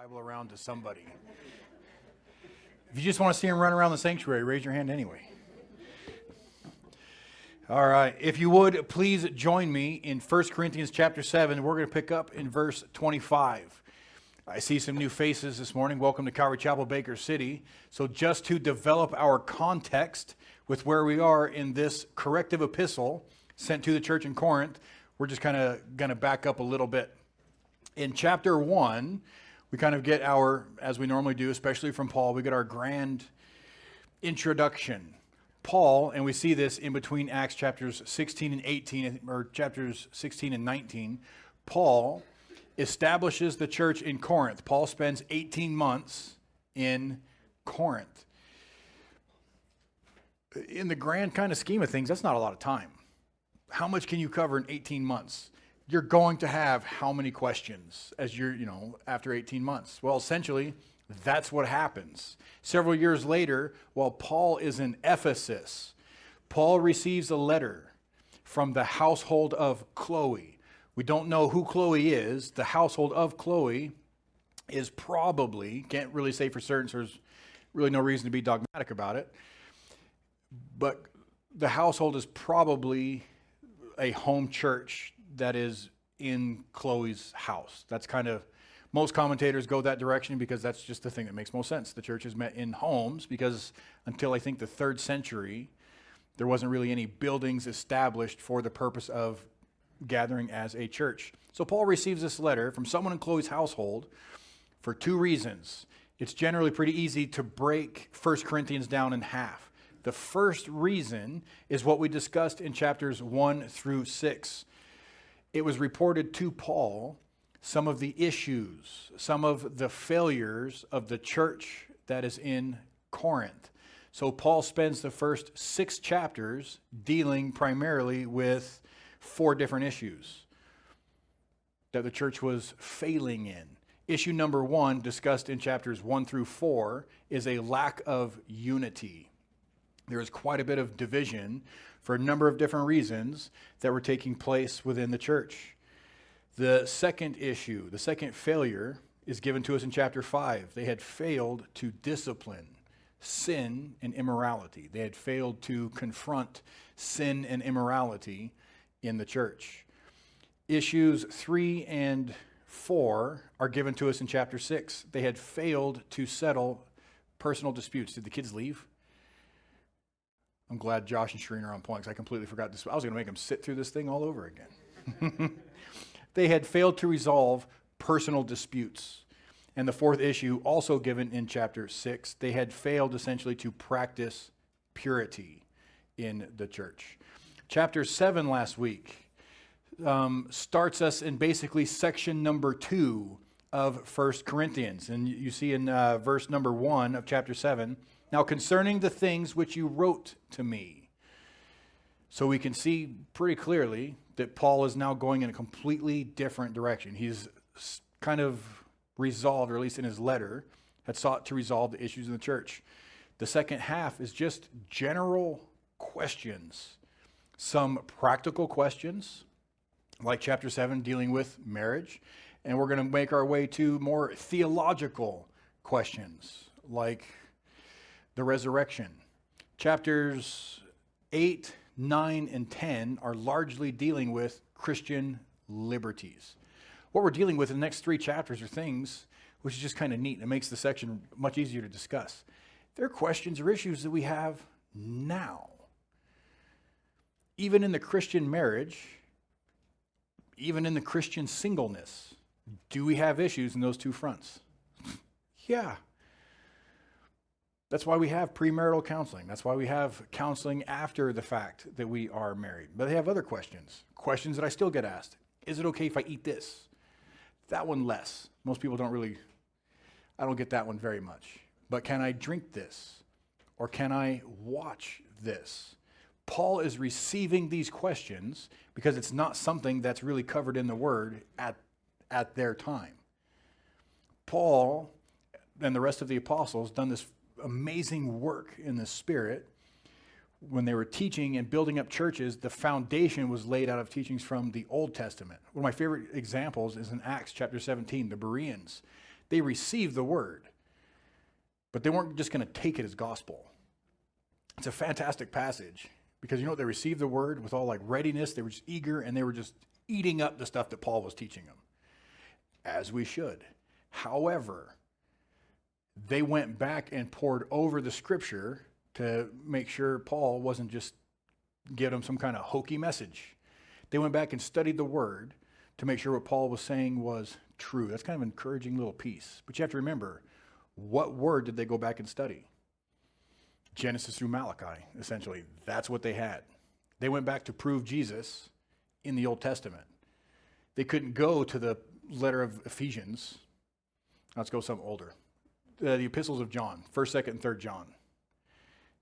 Bible around to somebody. If you just want to see him run around the sanctuary, raise your hand anyway. All right, if you would, please join me in 1 Corinthians chapter 7. We're going to pick up in verse 25. I see some new faces this morning. Welcome to Calvary Chapel, Baker City. So just to develop our context with where we are in this corrective epistle sent to the church in Corinth, we're just kind of going to back up a little bit. In chapter 1, we kind of get our, as we normally do, especially from Paul, we get our grand introduction. Paul, and we see this in between Acts chapters 16 and 18, or chapters 16 and 19, Paul establishes the church in Corinth. Paul spends 18 months in Corinth. In the grand kind of scheme of things, that's not a lot of time. How much can you cover in 18 months? You're going to have how many questions as you're, after 18 months? Well, essentially, that's what happens. Several years later, while Paul is in Ephesus, Paul receives a letter from the household of Chloe. We don't know who Chloe is. The household of Chloe is probably, can't really say for certain, so there's really no reason to be dogmatic about it, but the household is probably a home church that is in Chloe's house. That's kind of, most commentators go that direction because that's just the thing that makes most sense. The church is met in homes because until I think the 3rd century, there wasn't really any buildings established for the purpose of gathering as a church. So Paul receives this letter from someone in Chloe's household for 2 reasons. It's generally pretty easy to break 1 Corinthians down in half. The first reason is what we discussed in chapters 1 through 6. It was reported to Paul some of the issues, some of the failures of the church that is in Corinth. So Paul spends the first 6 chapters dealing primarily with 4 different issues that the church was failing in. Issue number 1, discussed in chapters 1 through 4, is a lack of unity. There is quite a bit of division for a number of different reasons that were taking place within the church. The second issue, the second failure, is given to us in chapter 5. They had failed to discipline sin and immorality. They had failed to confront sin and immorality in the church. Issues 3 and 4 are given to us in chapter 6. They had failed to settle personal disputes. Did the kids leave? I'm glad Josh and Shereen are on point because I completely forgot this. I was going to make them sit through this thing all over again. They had failed to resolve personal disputes. And the 4th issue, also given in chapter 6, they had failed essentially to practice purity in the church. Chapter 7 last week starts us in basically section number 2 of 1 Corinthians. And you see in verse number 1 of chapter 7, now concerning the things which you wrote to me. So we can see pretty clearly that Paul is now going in a completely different direction. He's kind of resolved, or at least in his letter, had sought to resolve the issues in the church. The second half is just general questions. Some practical questions, like chapter 7 dealing with marriage. And we're going to make our way to more theological questions, like the resurrection. Chapters 8, 9, and 10 are largely dealing with Christian liberties. What we're dealing with in the next 3 chapters are things which is just kind of neat. It makes the section much easier to discuss. They're questions or issues that we have now. Even in the Christian marriage, even in the Christian singleness, do we have issues in those 2 fronts? Yeah. That's why we have premarital counseling. That's why we have counseling after the fact that we are married. But they have other questions that I still get asked. Is it okay if I eat this? That one less. Most people I don't get that one very much. But can I drink this? Or can I watch this? Paul is receiving these questions because it's not something that's really covered in the Word at their time. Paul and the rest of the apostles done this amazing work in the Spirit. When they were teaching and building up churches, the foundation was laid out of teachings from the Old Testament. One of my favorite examples is in Acts chapter 17, the Bereans. They received the word, but they weren't just going to take it as gospel. It's a fantastic passage because you know what? They received the word with all like readiness. They were just eager and they were just eating up the stuff that Paul was teaching them, as we should. However, they went back and pored over the scripture to make sure Paul wasn't just giving them some kind of hokey message. They went back and studied the word to make sure what Paul was saying was true. That's kind of an encouraging little piece. But you have to remember, what word did they go back and study? Genesis through Malachi, essentially. That's what they had. They went back to prove Jesus in the Old Testament. They couldn't go to the letter of Ephesians. Let's go something older. The epistles of John, 1st, 2nd, and 3rd John.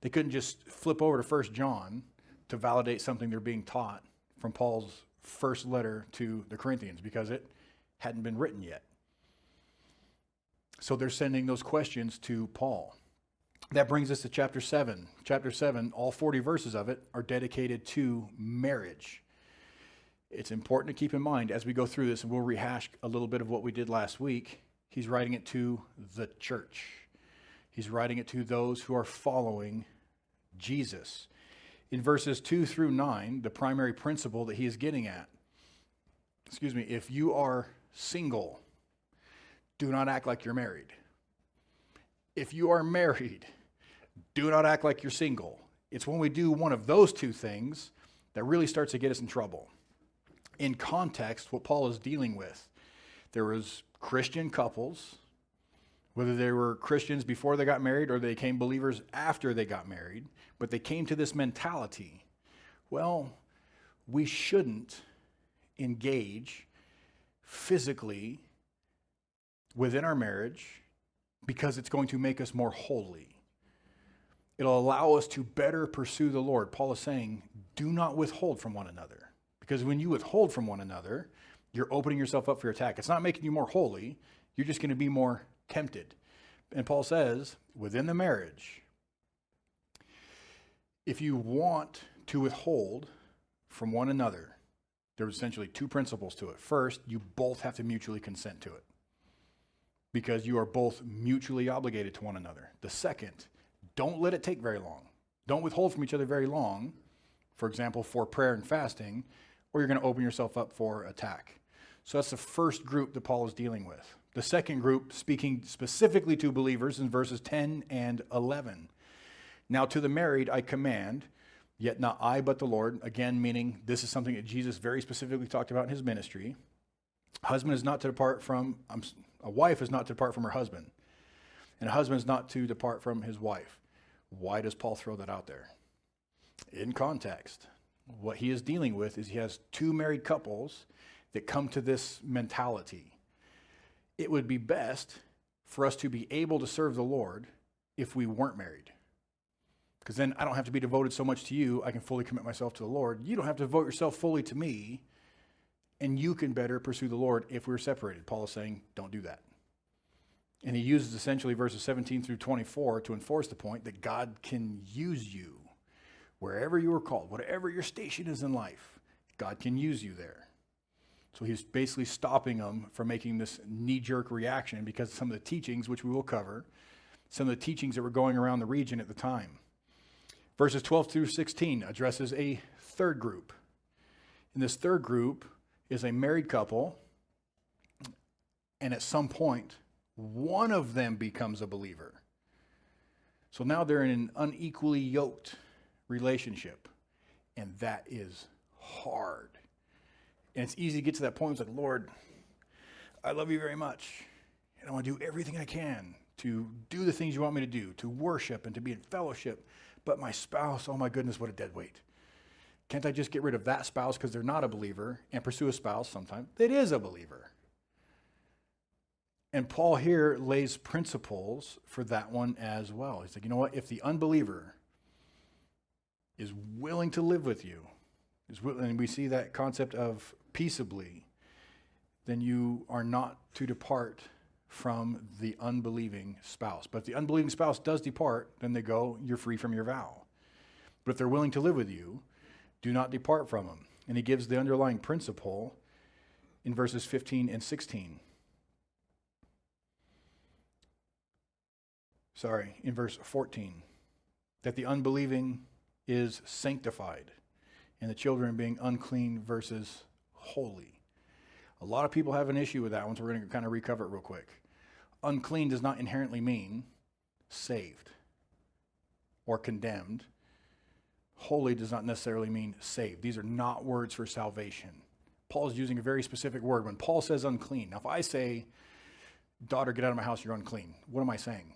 They couldn't just flip over to 1st John to validate something they're being taught from Paul's first letter to the Corinthians because it hadn't been written yet. So they're sending those questions to Paul. That brings us to chapter 7. Chapter 7, all 40 verses of it are dedicated to marriage. It's important to keep in mind as we go through this, and we'll rehash a little bit of what we did last week. He's writing it to the church. He's writing it to those who are following Jesus. In verses 2 through 9, the primary principle that he is getting at, if you are single, do not act like you're married. If you are married, do not act like you're single. It's when we do one of those two things that really starts to get us in trouble. In context, what Paul is dealing with, there was Christian couples, whether they were Christians before they got married or they became believers after they got married, but they came to this mentality, well, we shouldn't engage physically within our marriage because it's going to make us more holy. It'll allow us to better pursue the Lord. Paul is saying, do not withhold from one another. Because when you withhold from one another, you're opening yourself up for attack. It's not making you more holy. You're just going to be more tempted. And Paul says, within the marriage, if you want to withhold from one another, there's essentially two principles to it. First, you both have to mutually consent to it because you are both mutually obligated to one another. The second, don't let it take very long. Don't withhold from each other very long, for example, for prayer and fasting, or you're going to open yourself up for attack. So that's the first group that Paul is dealing with. The second group, speaking specifically to believers in verses 10 and 11. Now to the married I command, yet not I but the Lord. Again, meaning this is something that Jesus very specifically talked about in his ministry. A wife is not to depart from her husband, and a husband is not to depart from his wife. Why does Paul throw that out there? In context, what he is dealing with is he has two married couples that come to this mentality. It would be best for us to be able to serve the Lord if we weren't married. Because then I don't have to be devoted so much to you. I can fully commit myself to the Lord. You don't have to devote yourself fully to me, and you can better pursue the Lord if we're separated. Paul is saying, don't do that. And he uses essentially verses 17 through 24 to enforce the point that God can use you wherever you are called, whatever your station is in life, God can use you there. So he's basically stopping them from making this knee-jerk reaction because of some of the teachings, which we will cover, some of the teachings that were going around the region at the time. Verses 12 through 16 addresses a third group. And this third group is a married couple, and at some point, one of them becomes a believer. So now they're in an unequally yoked relationship, and that is hard. And it's easy to get to that point. It's like, Lord, I love you very much, and I want to do everything I can to do the things you want me to do, to worship and to be in fellowship. But my spouse, oh my goodness, what a dead weight. Can't I just get rid of that spouse because they're not a believer and pursue a spouse sometime that is a believer? And Paul here lays principles for that one as well. He's like, you know what? If the unbeliever is willing to live with you, and we see that concept of peaceably, then you are not to depart from the unbelieving spouse. But if the unbelieving spouse does depart, then they go, you're free from your vow. But if they're willing to live with you, do not depart from them. And he gives the underlying principle in verses 15 and 16. in verse 14, that the unbelieving is sanctified and the children being unclean versus holy. A lot of people have an issue with that one, so we're going to kind of recover it real quick. Unclean does not inherently mean saved or condemned. Holy does not necessarily mean saved. These are not words for salvation. Paul is using a very specific word. When Paul says unclean, now if I say, daughter, get out of my house, you're unclean, what am I saying?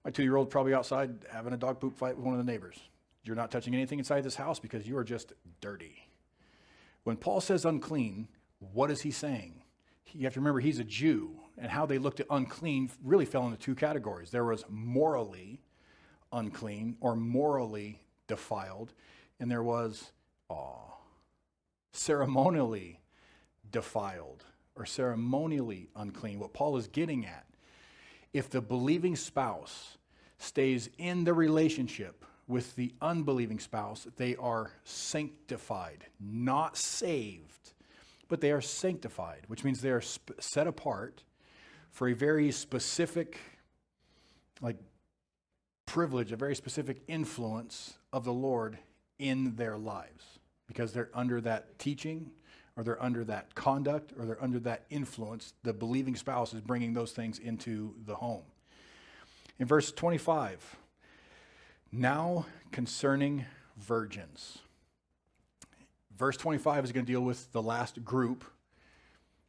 My 2-year-old probably outside having a dog poop fight with one of the neighbors. You're not touching anything inside this house because you are just dirty. When Paul says unclean, what is he saying? You have to remember he's a Jew, and how they looked at unclean really fell into 2 categories. There was morally unclean or morally defiled, and there was ceremonially defiled or ceremonially unclean. What Paul is getting at, if the believing spouse stays in the relationship with the unbelieving spouse, they are sanctified, not saved, but they are sanctified, which means they are set apart for a very specific privilege, a very specific influence of the Lord in their lives, because they're under that teaching, or they're under that conduct, or they're under that influence. The believing spouse is bringing those things into the home. In verse 25, now concerning virgins. Verse 25 is going to deal with the last group,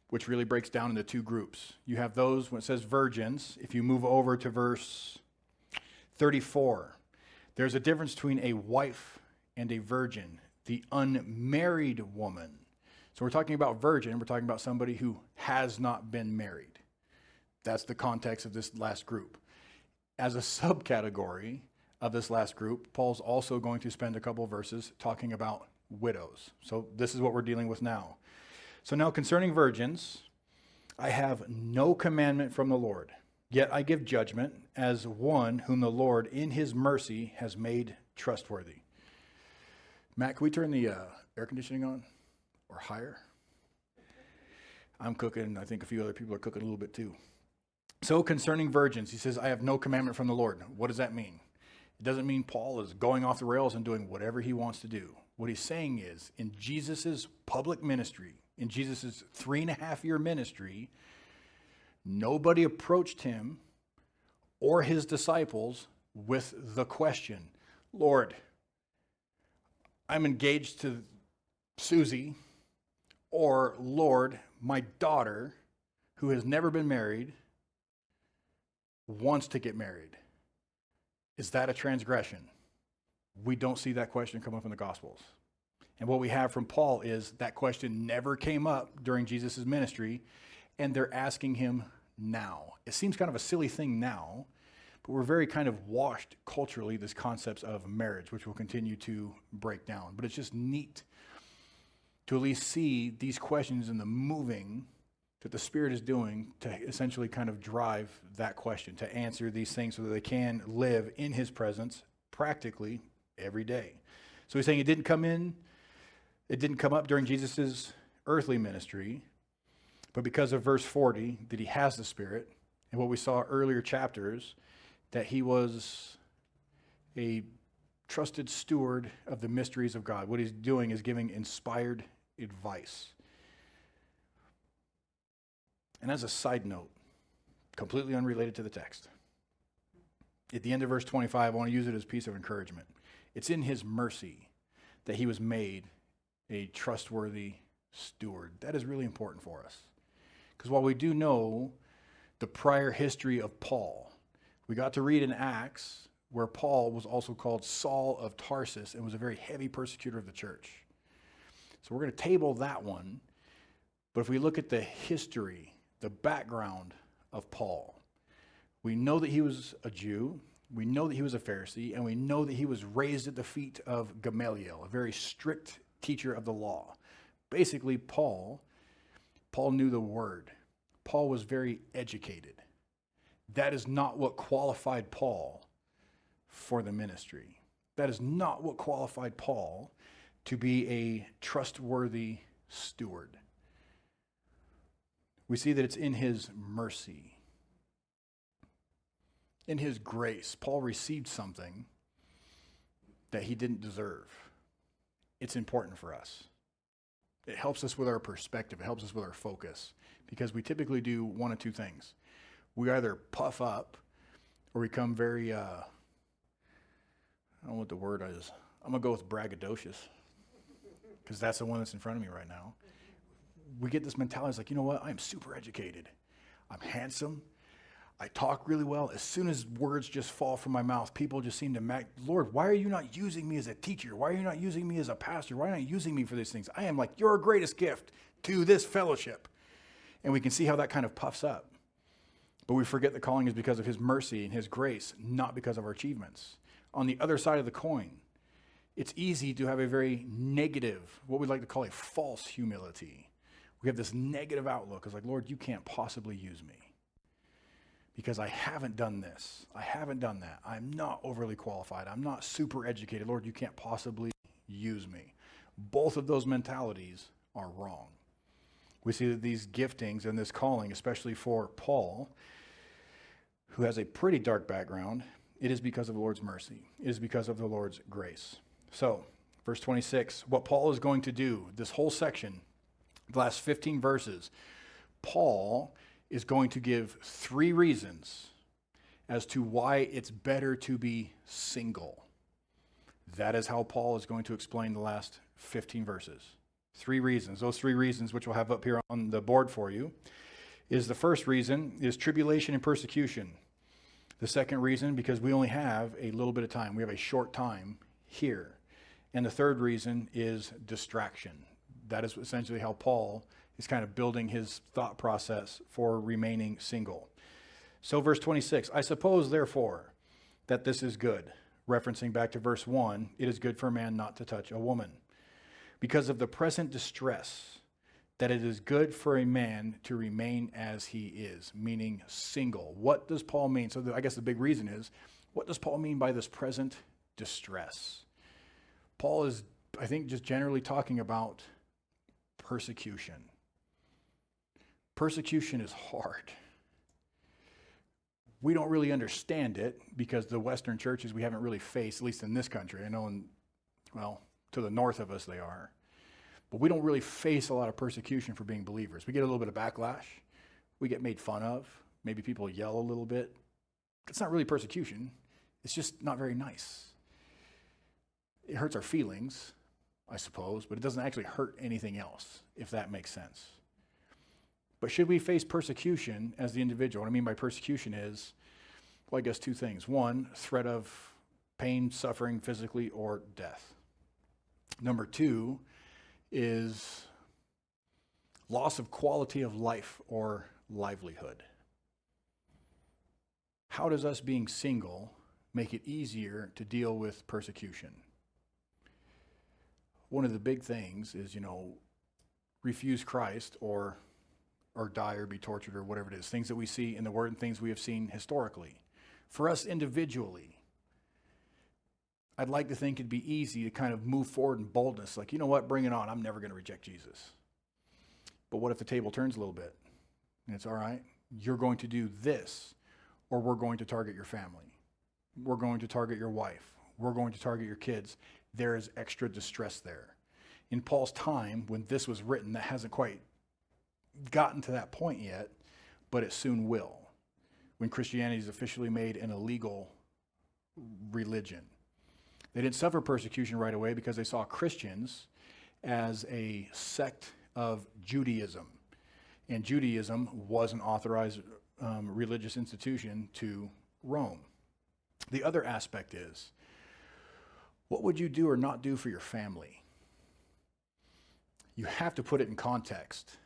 which really breaks down into 2 groups. You have those, when it says virgins, if you move over to verse 34, there's a difference between a wife and a virgin, the unmarried woman. So we're talking about virgin, we're talking about somebody who has not been married. That's the context of this last group. As a subcategory of this last group, Paul's also going to spend a couple of verses talking about widows. So this is what we're dealing with now. So now concerning virgins, I have no commandment from the Lord, yet I give judgment as one whom the Lord in his mercy has made trustworthy. Matt, can we turn the air conditioning on or higher? I'm cooking. I think a few other people are cooking a little bit too. So concerning virgins, he says, I have no commandment from the Lord. What does that mean? It doesn't mean Paul is going off the rails and doing whatever he wants to do. What he's saying is, in Jesus's public ministry, in Jesus's 3.5-year ministry, nobody approached him or his disciples with the question, Lord, I'm engaged to Susie, or Lord, my daughter, who has never been married, wants to get married. Is that a transgression? We don't see that question come up in the Gospels. And what we have from Paul is that question never came up during Jesus' ministry, and they're asking him now. It seems kind of a silly thing now, but we're very kind of washed culturally, this concept of marriage, which we'll continue to break down. But it's just neat to at least see these questions and the moving that the Spirit is doing to essentially kind of drive that question, to answer these things so that they can live in his presence practically every day. So he's saying it didn't come up during Jesus' earthly ministry, but because of verse 40, that he has the Spirit, and what we saw earlier chapters, that he was a trusted steward of the mysteries of God. What he's doing is giving inspired advice. And as a side note, completely unrelated to the text, at the end of verse 25, I want to use it as a piece of encouragement. It's in his mercy that he was made a trustworthy steward. That is really important for us. Because while we do know the prior history of Paul, we got to read in Acts where Paul was also called Saul of Tarsus and was a very heavy persecutor of the church. So we're going to table that one. But if we look at the history, the background of Paul, we know that he was a Jew, we know that he was a Pharisee, and we know that he was raised at the feet of Gamaliel, a very strict teacher of the law. Basically, Paul knew the word. Paul was very educated. That is not what qualified Paul for the ministry. That is not what qualified Paul to be a trustworthy steward. We see that it's in his mercy. In his grace, Paul received something that he didn't deserve. It's important for us. It helps us with our perspective. It helps us with our focus, because we typically do one of two things. We either puff up or become very, I don't know what the word is. I'm going to go with braggadocious, because that's the one that's in front of me right now. We get this mentality, it's like, you know what? I'm super educated. I'm handsome. I talk really well. As soon as words just fall from my mouth, people just seem to, Lord, why are you not using me as a teacher? Why are you not using me as a pastor? Why are you not using me for these things? I am like your greatest gift to this fellowship. And we can see how that kind of puffs up. But we forget the calling is because of his mercy and his grace, not because of our achievements. On the other side of the coin, it's easy to have a very negative, what we like to call a false humility. We have this negative outlook. It's like, Lord, you can't possibly use me, because I haven't done this. I haven't done that. I'm not overly qualified. I'm not super educated. Lord, you can't possibly use me. Both of those mentalities are wrong. We see that these giftings and this calling, especially for Paul, who has a pretty dark background, it is because of the Lord's mercy. It is because of the Lord's grace. So, verse 26, what Paul is going to do, this whole section, the last 15 verses, Paul is going to give 3 reasons as to why it's better to be single. That is how Paul is going to explain the last 15 verses. 3 reasons. Those 3 reasons, which we'll have up here on the board for you, is the first reason is tribulation and persecution. The second reason, because we only have a little bit of time. We have a short time here. And the third reason is distraction. That is essentially how Paul is kind of building his thought process for remaining single. So verse 26, I suppose, therefore, that this is good. Referencing back to verse 1, it is good for a man not to touch a woman, because of the present distress, that it is good for a man to remain as he is, meaning single. What does Paul mean? So I guess the big reason is, what does Paul mean by this present distress? Paul is, I think, just generally talking about persecution. Persecution is hard. We don't really understand it because the Western churches we haven't really faced, at least in this country. I know, to the north of us they are. But we don't really face a lot of persecution for being believers. We get a little bit of backlash. We get made fun of. Maybe people yell a little bit. It's not really persecution. It's just not very nice. It hurts our feelings, I suppose, but it doesn't actually hurt anything else, if that makes sense. But should we face persecution as the individual? What I mean by persecution is, well, I guess 2 things. 1, threat of pain, suffering, physically, or death. Number 2 is loss of quality of life or livelihood. How does us being single make it easier to deal with persecution? One of the big things is, refuse Christ or die or be tortured or whatever it is. Things that we see in the Word and things we have seen historically. For us individually, I'd like to think it'd be easy to kind of move forward in boldness. Like, you know what, bring it on. I'm never going to reject Jesus. But what if the table turns a little bit? And it's all right. You're going to do this, or we're going to target your family. We're going to target your wife. We're going to target your kids. There is extra distress there. In Paul's time, when this was written, that hasn't quite gotten to that point yet, but it soon will, when Christianity is officially made an illegal religion. They didn't suffer persecution right away because they saw Christians as a sect of Judaism. And Judaism was an authorized religious institution to Rome. The other aspect is, what would you do or not do for your family? You have to put it in context,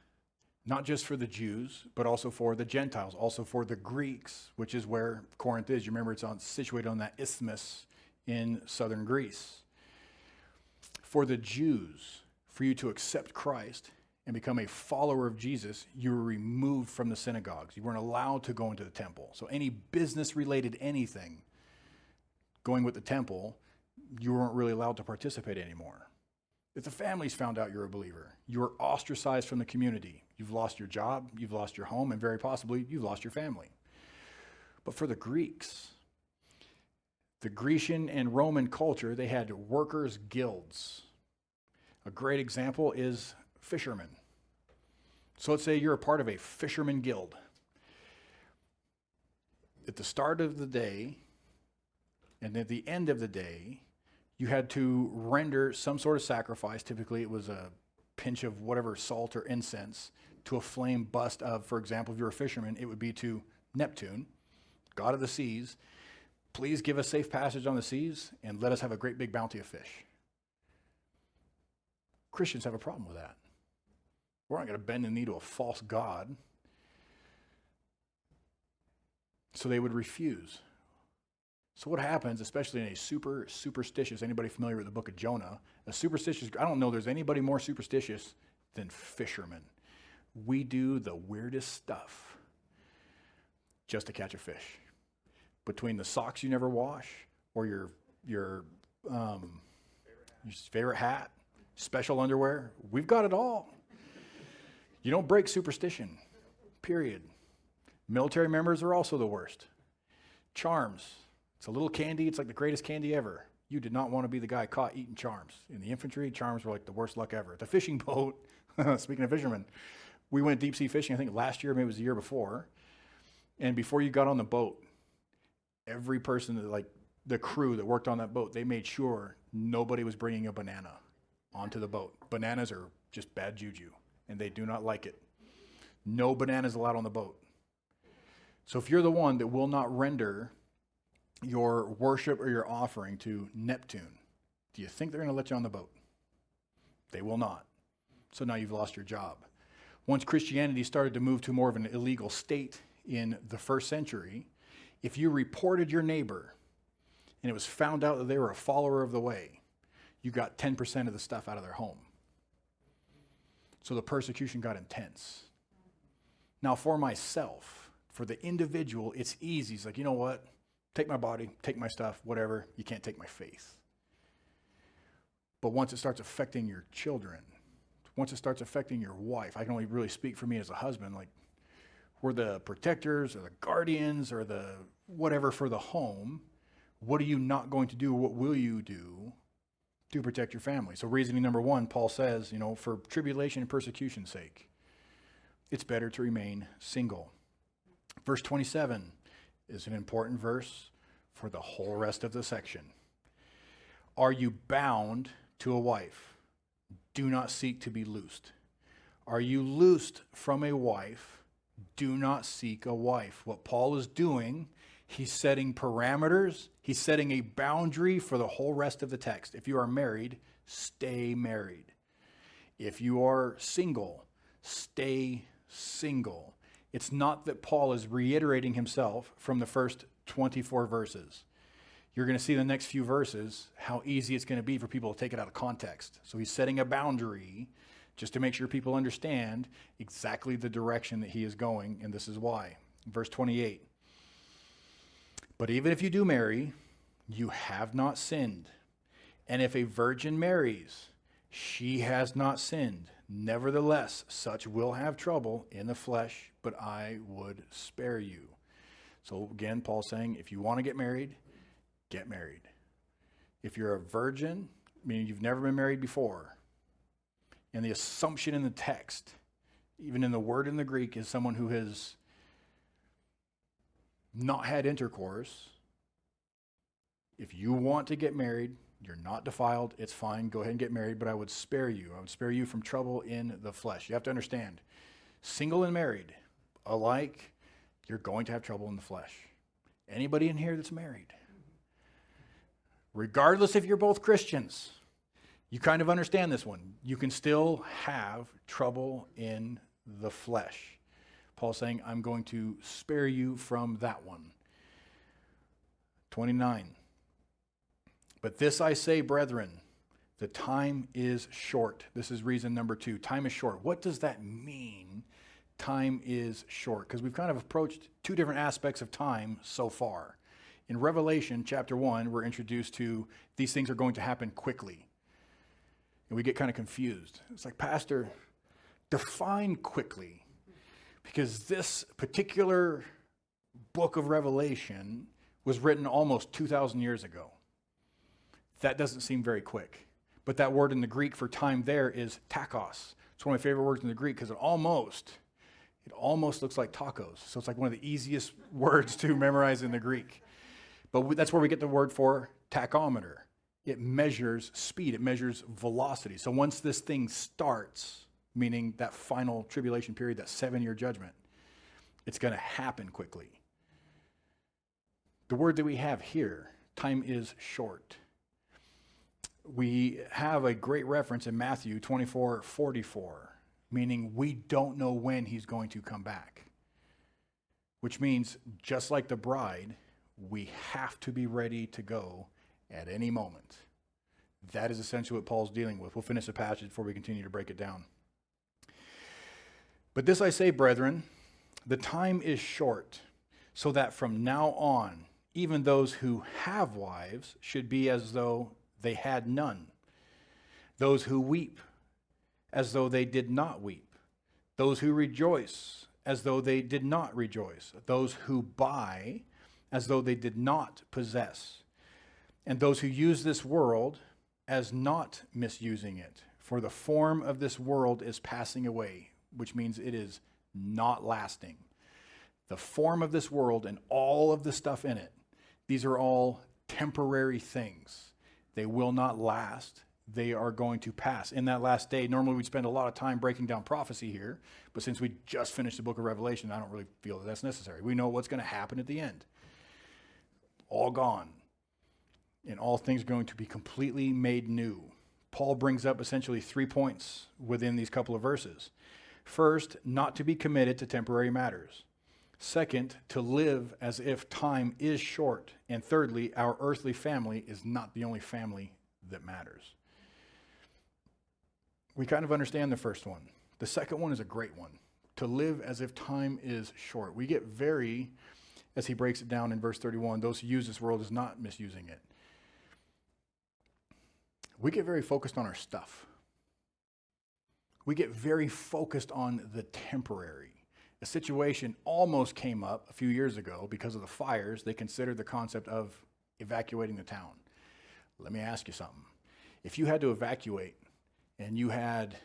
not just for the Jews, but also for the Gentiles, also for the Greeks, which is where Corinth is. You remember it's situated on that isthmus in southern Greece. For the Jews, for you to accept Christ and become a follower of Jesus, you were removed from the synagogues. You weren't allowed to go into the temple. So any business-related anything going with the temple, you weren't really allowed to participate anymore. If the families found out you're a believer, you were ostracized from the community. You've lost your job, you've lost your home, and very possibly you've lost your family. But for the Greeks, The Grecian and Roman culture, they had workers' guilds. A great example is fishermen. So let's say you're a part of a fisherman guild. At the start of the day and at the end of the day, you had to render some sort of sacrifice. Typically, it was a pinch of whatever salt or incense to a flame bust of, for example, if you're a fisherman, it would be to Neptune, god of the seas. Please give us safe passage on the seas and let us have a great big bounty of fish. Christians have a problem with that. We're not going to bend the knee to a false god. So they would refuse. So what happens, especially in a superstitious, anybody familiar with the book of Jonah, a superstitious, I don't know there's anybody more superstitious than fishermen. We do the weirdest stuff just to catch a fish. Between the socks you never wash, or your favorite hat, special underwear, we've got it all. You don't break superstition, period. Military members are also the worst. Charms. It's a little candy. It's like the greatest candy ever. You did not want to be the guy caught eating charms. In the infantry, charms were like the worst luck ever. The fishing boat, speaking of fishermen, we went deep sea fishing, I think last year, maybe it was the year before. And before you got on the boat, every person, like the crew that worked on that boat, they made sure nobody was bringing a banana onto the boat. Bananas are just bad juju, and they do not like it. No bananas allowed on the boat. So if you're the one that will not render your worship or your offering to Neptune, do you think they're going to let you on the boat? They will not. So now you've lost your job. Once Christianity started to move to more of an illegal state in the first century, if you reported your neighbor and it was found out that they were a follower of the way, you got 10% of the stuff out of their home. So the persecution got intense. Now for myself, for the individual, it's easy. It's like, you know what? Take my body, take my stuff, whatever. You can't take my faith. But once it starts affecting your children, once it starts affecting your wife, I can only really speak for me as a husband, like we're the protectors or the guardians or the whatever for the home. What are you not going to do? What will you do to protect your family? So reasoning number one, Paul says, for tribulation and persecution's sake, it's better to remain single. Verse 27 is an important verse for the whole rest of the section. Are you bound to a wife? Do not seek to be loosed. Are you loosed from a wife? Do not seek a wife. What Paul is doing, he's setting parameters. He's setting a boundary for the whole rest of the text. If you are married, stay married. If you are single, stay single. It's not that Paul is reiterating himself from the first 24 verses. You're going to see in the next few verses how easy it's going to be for people to take it out of context. So he's setting a boundary just to make sure people understand exactly the direction that he is going, and this is why. Verse 28. But even if you do marry, you have not sinned. And if a virgin marries, she has not sinned. Nevertheless, such will have trouble in the flesh, but I would spare you. So again, Paul's saying, if you want to get married, get married. If you're a virgin, meaning you've never been married before, and the assumption in the text, even in the word in the Greek, is someone who has not had intercourse. If you want to get married, you're not defiled, it's fine, go ahead and get married, but I would spare you. I would spare you from trouble in the flesh. You have to understand, single and married alike, you're going to have trouble in the flesh. Anybody in here that's married, regardless if you're both Christians, you kind of understand this one. You can still have trouble in the flesh. Paul's saying, I'm going to spare you from that one. 29. But this I say, brethren, the time is short. This is reason number 2. Time is short. What does that mean? Time is short. Because we've kind of approached 2 different aspects of time so far. In Revelation chapter 1, we're introduced to these things are going to happen quickly. And we get kind of confused. It's like, Pastor, define quickly. Because this particular book of Revelation, was written almost 2,000 years ago. That doesn't seem very quick. But that word in the Greek for time there is tachos. It's one of my favorite words in the Greek because it almost looks like tacos. So it's like one of the easiest words to memorize in the Greek. But that's where we get the word for tachometer. It measures speed. It measures velocity. So once this thing starts, meaning that final tribulation period, that 7-year judgment, it's going to happen quickly. The word that we have here, time is short. We have a great reference in Matthew 24:44, meaning we don't know when he's going to come back. Which means, just like the bride, we have to be ready to go at any moment. That is essentially what Paul's dealing with. We'll finish the passage before we continue to break it down. But this I say, brethren, the time is short, so that from now on, even those who have wives should be as though they had none. Those who weep, as though they did not weep. Those who rejoice, as though they did not rejoice. Those who buy, as though they did not possess. And those who use this world as not misusing it. For the form of this world is passing away, which means it is not lasting. The form of this world and all of the stuff in it, these are all temporary things. They will not last. They are going to pass. In that last day, normally we'd spend a lot of time breaking down prophecy here, but since we just finished the book of Revelation, I don't really feel that that's necessary. We know what's going to happen at the end. All gone. And all things are going to be completely made new. Paul brings up essentially 3 points within these couple of verses. First, not to be committed to temporary matters. Second, to live as if time is short. And thirdly, our earthly family is not the only family that matters. We kind of understand the first one. The second one is a great one. To live as if time is short. We get very, as he breaks it down in verse 31, those who use this world is not misusing it. We get very focused on our stuff. We get very focused on the temporary. A situation almost came up a few years ago because of the fires. They considered the concept of evacuating the town. Let me ask you something. If you had to evacuate and you had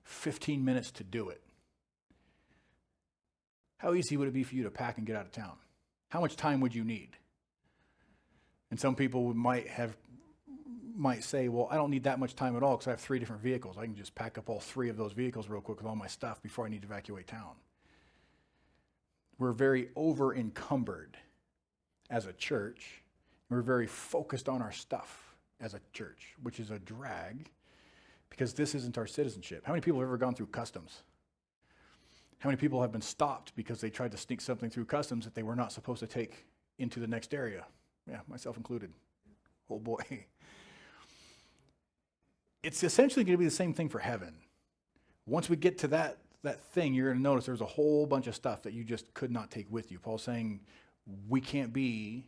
15 minutes to do it, how easy would it be for you to pack and get out of town? How much time would you need? And some people might say, well, I don't need that much time at all because I have 3 different vehicles. I can just pack up all 3 of those vehicles real quick with all my stuff before I need to evacuate town. We're very over-encumbered as a church. We're very focused on our stuff as a church, which is a drag because this isn't our citizenship. How many people have ever gone through customs? How many people have been stopped because they tried to sneak something through customs that they were not supposed to take into the next area? Yeah, myself included. Oh boy. It's essentially going to be the same thing for heaven. Once we get to that thing, you're going to notice there's a whole bunch of stuff that you just could not take with you. Paul's saying we can't be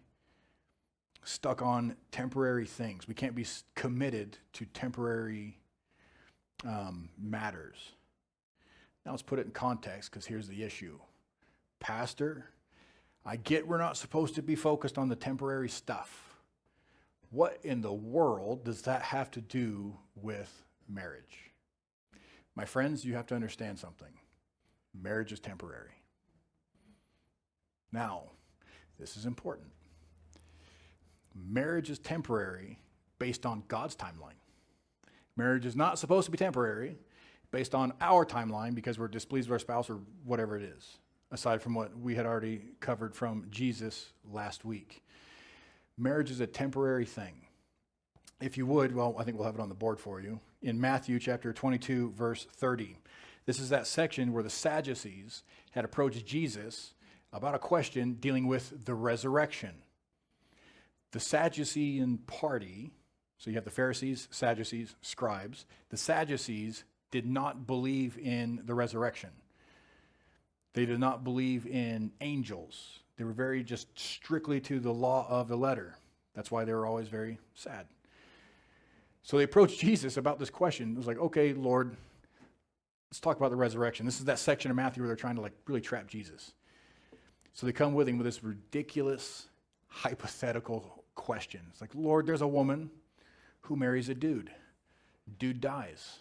stuck on temporary things. We can't be committed to temporary matters. Now let's put it in context because here's the issue. Pastor, I get we're not supposed to be focused on the temporary stuff. What in the world does that have to do with marriage? My friends, you have to understand something. Marriage is temporary. Now, this is important. Marriage is temporary based on God's timeline. Marriage is not supposed to be temporary based on our timeline because we're displeased with our spouse or whatever it is, aside from what we had already covered from Jesus last week. Marriage is a temporary thing. If you would, well, I think we'll have it on the board for you. In Matthew chapter 22, verse 30, this is that section where the Sadducees had approached Jesus about a question dealing with the resurrection. The Sadducean party, so you have the Pharisees, Sadducees, scribes. The Sadducees did not believe in the resurrection. They did not believe in angels. They were very just strictly to the law of the letter. That's why they were always very sad. So they approached Jesus about this question. It was like, okay, Lord, let's talk about the resurrection. This is that section of Matthew where they're trying to really trap Jesus. So they come with him with this ridiculous hypothetical questions. Like, Lord, there's a woman who marries a dude. Dude dies.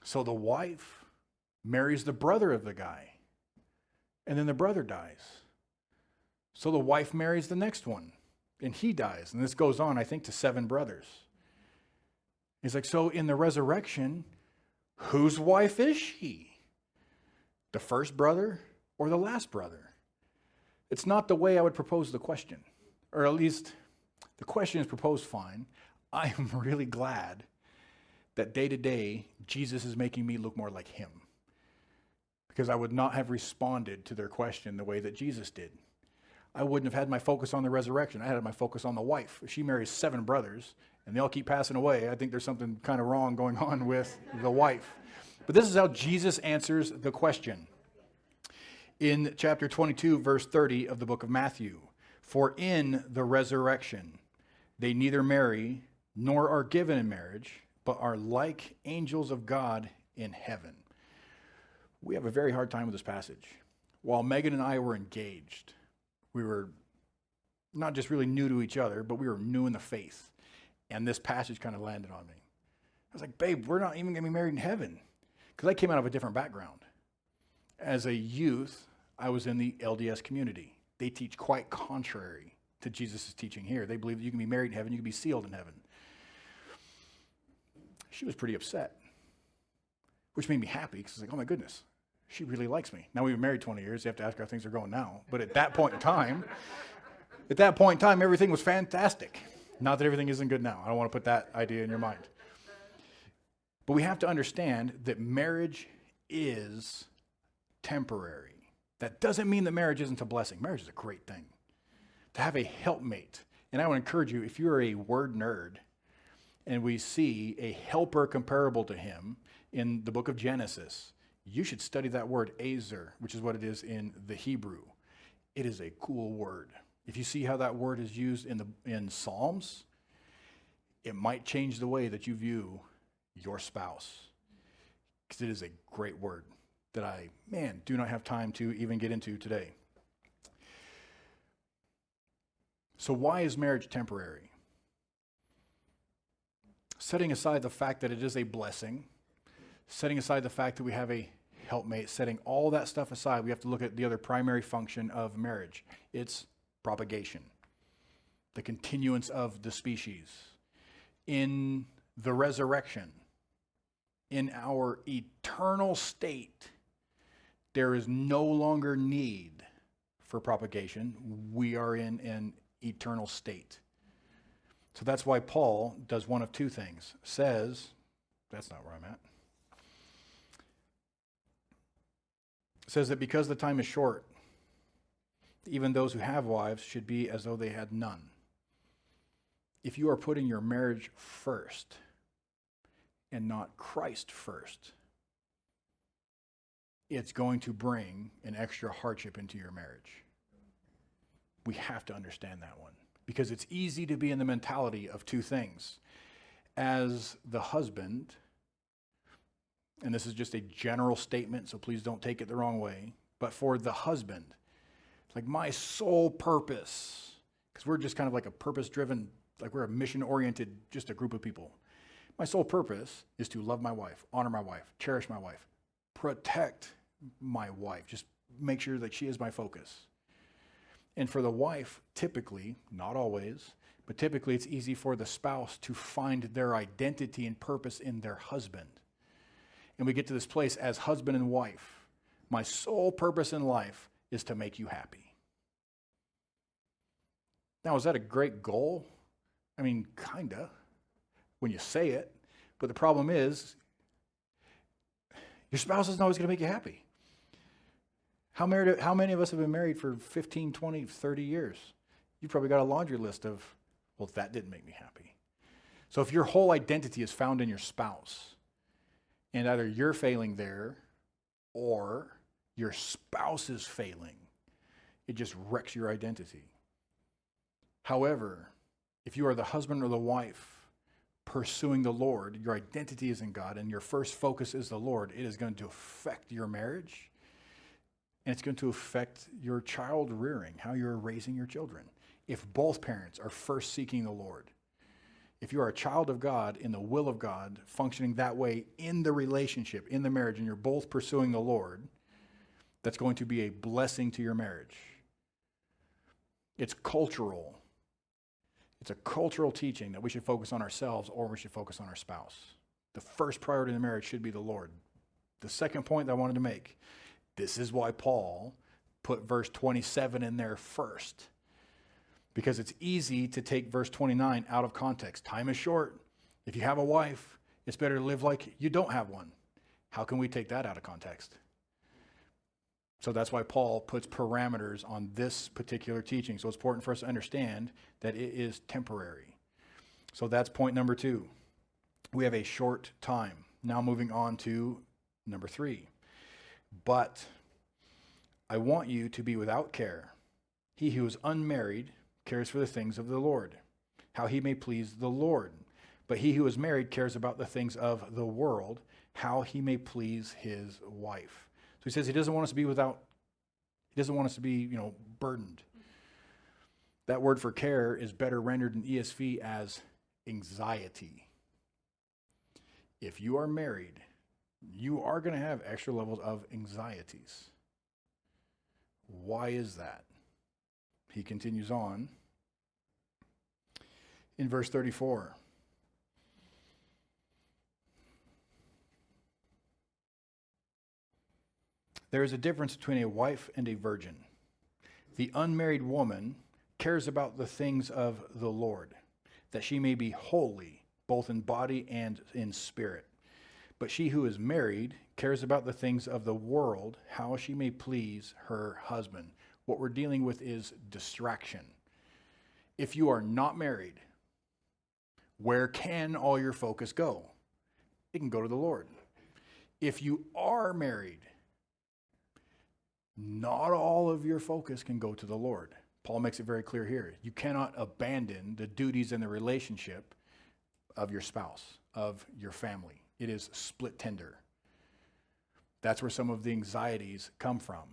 So the wife marries the brother of the guy. And then the brother dies. So the wife marries the next one. And he dies. And this goes on, I think, to 7 brothers. He's like, so in the resurrection, whose wife is she? The first brother or the last brother? It's not the way I would propose the question. Or at least the question is proposed fine. I am really glad that day to day, Jesus is making me look more like him. Because I would not have responded to their question the way that Jesus did. I wouldn't have had my focus on the resurrection. I had my focus on the wife. If she marries 7 brothers and they all keep passing away, I think there's something kind of wrong going on with the wife. But this is how Jesus answers the question. In chapter 22, verse 30 of the book of Matthew, for in the resurrection, they neither marry nor are given in marriage, but are like angels of God in heaven. We have a very hard time with this passage. While Megan and I were engaged, we were not just really new to each other, but we were new in the faith. And this passage kind of landed on me. I was like, babe, we're not even going to be married in heaven. Because I came out of a different background. As a youth, I was in the LDS community. They teach quite contrary to Jesus' teaching here. They believe that you can be married in heaven, you can be sealed in heaven. She was pretty upset, which made me happy because I was like, oh my goodness, she really likes me. Now we've been married 20 years. You have to ask her how things are going now. But at that point in time, everything was fantastic. Not that everything isn't good now. I don't want to put that idea in your mind. But we have to understand that marriage is temporary. That doesn't mean that marriage isn't a blessing. Marriage is a great thing. To have a helpmate. And I would encourage you, if you're a word nerd, and we see a helper comparable to him in the book of Genesis, you should study that word, azer, which is what it is in the Hebrew. It is a cool word. If you see how that word is used in Psalms, it might change the way that you view your spouse. Because it is a great word that I, do not have time to even get into today. So why is marriage temporary? Setting aside the fact that it is a blessing, setting aside the fact that we have a helpmate, setting all that stuff aside, we have to look at the other primary function of marriage. It's propagation, the continuance of the species. In the resurrection, in our eternal state, there is no longer need for propagation. We are in an eternal state. So that's why Paul does one of two things. Says, that's not where I'm at. Says that because the time is short, even those who have wives should be as though they had none. If you are putting your marriage first and not Christ first, it's going to bring an extra hardship into your marriage. We have to understand that one. Because it's easy to be in the mentality of two things. As the husband, and this is just a general statement, so please don't take it the wrong way, but for the husband, like my sole purpose, because we're just kind of like a purpose-driven, like we're a mission-oriented, just a group of people. My sole purpose is to love my wife, honor my wife, cherish my wife, protect my wife, just make sure that she is my focus. And for the wife, typically, not always, but typically it's easy for the spouse to find their identity and purpose in their husband. And we get to this place as husband and wife. My sole purpose in life is to make you happy. Now, is that a great goal? I mean, kinda, when you say it. But the problem is, your spouse isn't always going to make you happy. How many of us have been married for 15, 20, 30 years? You've probably got a laundry list of, well, that didn't make me happy. So if your whole identity is found in your spouse, and either you're failing there or your spouse is failing, it just wrecks your identity. However, if you are the husband or the wife pursuing the Lord, your identity is in God, and your first focus is the Lord, it is going to affect your marriage And it's going to affect your child rearing, how you're raising your children. If both parents are first seeking the Lord, if you are a child of God in the will of God, functioning that way in the relationship, in the marriage, and you're both pursuing the Lord, that's going to be a blessing to your marriage. It's cultural. It's a cultural teaching that we should focus on ourselves or we should focus on our spouse. The first priority in the marriage should be the Lord. The second point that I wanted to make, this is why Paul put verse 27 in there first. Because it's easy to take verse 29 out of context. Time is short. If you have a wife, it's better to live like you don't have one. How can we take that out of context? So that's why Paul puts parameters on this particular teaching. So it's important for us to understand that it is temporary. So that's point number 2. We have a short time. Now moving on to number 3. But I want you to be without care. He who is unmarried cares for the things of the Lord, how he may please the Lord. But he who is married cares about the things of the world, how he may please his wife. So he says he doesn't want us to be burdened. That word for care is better rendered in ESV as anxiety. If you are married, you are going to have extra levels of anxieties. Why is that? He continues on in verse 34. There is a difference between a wife and a virgin. The unmarried woman cares about the things of the Lord, that she may be holy, both in body and in spirit. But she who is married cares about the things of the world, how she may please her husband. What we're dealing with is distraction. If you are not married, where can all your focus go? It can go to the Lord. If you are married, not all of your focus can go to the Lord. Paul makes it very clear here. You cannot abandon the duties and the relationship of your spouse, of your family. It is split tender. That's where some of the anxieties come from.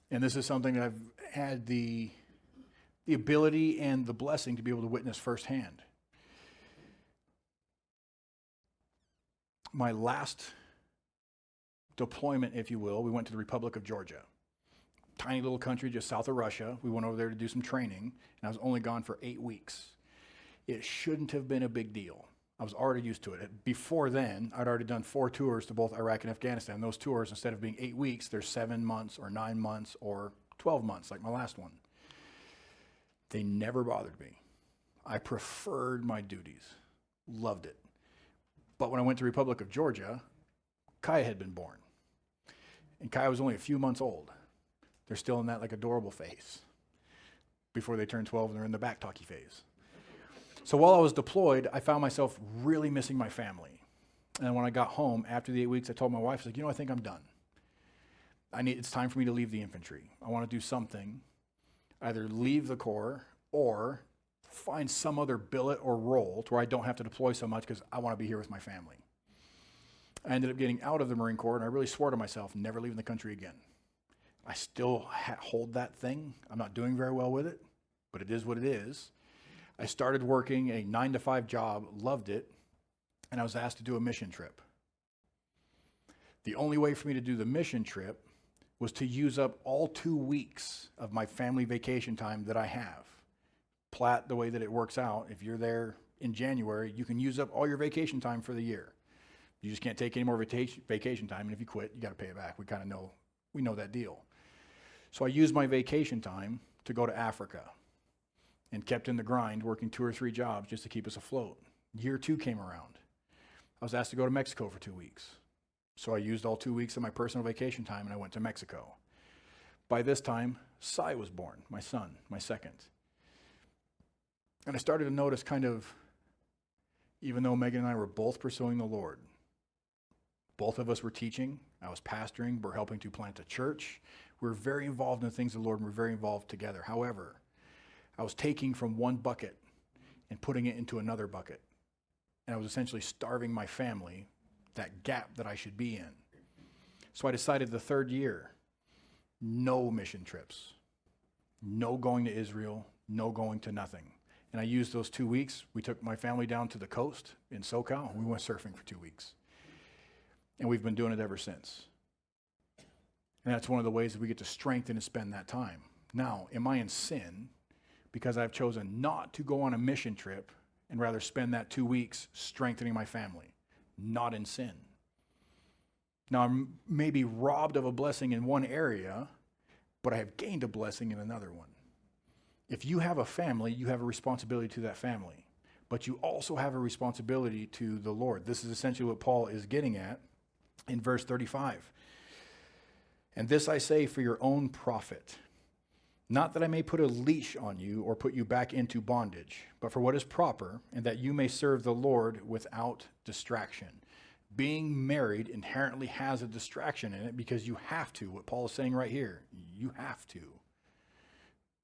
And this is something that I've had the ability and the blessing to be able to witness firsthand. My last deployment, if you will, we went to the Republic of Georgia. Tiny little country just south of Russia. We went over there to do some training, and I was only gone for 8 weeks. It shouldn't have been a big deal. I was already used to it. Before then, I'd already done 4 tours to both Iraq and Afghanistan. Those tours, instead of being 8 weeks, they're 7 months or 9 months or 12 months, like my last one. They never bothered me. I preferred my duties. Loved it. But when I went to Republic of Georgia, Kaya had been born. And Kaya was only a few months old. They're still in that like adorable phase. Before they turn 12 and they're in the back talky phase. So while I was deployed, I found myself really missing my family. And when I got home, after the 8 weeks, I told my wife, I was like, I think I'm done. It's time for me to leave the infantry. I want to do something, either leave the Corps or find some other billet or role to where I don't have to deploy so much because I want to be here with my family. I ended up getting out of the Marine Corps, and I really swore to myself, never leaving the country again. I still hold that thing. I'm not doing very well with it, but it is what it is. I started working a 9-to-5 job, loved it, and I was asked to do a mission trip. The only way for me to do the mission trip was to use up all 2 weeks of my family vacation time that I have. Platt, the way that it works out, if you're there in January, you can use up all your vacation time for the year. You just can't take any more vacation time, and if you quit, you got to pay it back. We know that deal. So I used my vacation time to go to Africa and kept in the grind, working 2 or 3 jobs just to keep us afloat. Year 2 came around. I was asked to go to Mexico for 2 weeks. So I used all 2 weeks of my personal vacation time, and I went to Mexico. By this time, Sai was born, my son, my second. And I started to notice even though Megan and I were both pursuing the Lord, both of us were teaching, I was pastoring, we're helping to plant a church. We're very involved in the things of the Lord, and we're very involved together. However, I was taking from one bucket and putting it into another bucket. And I was essentially starving my family, that gap that I should be in. So I decided the 3rd year no mission trips, no going to Israel, no going to nothing. And I used those 2 weeks. We took my family down to the coast in SoCal. We went surfing for 2 weeks. And we've been doing it ever since. And that's one of the ways that we get to strengthen and spend that time. Now, am I in sin because I've chosen not to go on a mission trip and rather spend that 2 weeks strengthening my family? Not in sin. Now, I'm maybe robbed of a blessing in one area, but I have gained a blessing in another one. If you have a family, you have a responsibility to that family, but you also have a responsibility to the Lord. This is essentially what Paul is getting at in verse 35. And this I say for your own profit, not that I may put a leash on you or put you back into bondage, but for what is proper, and that you may serve the Lord without distraction. Being married inherently has a distraction in it because you have to. What Paul is saying right here, you have to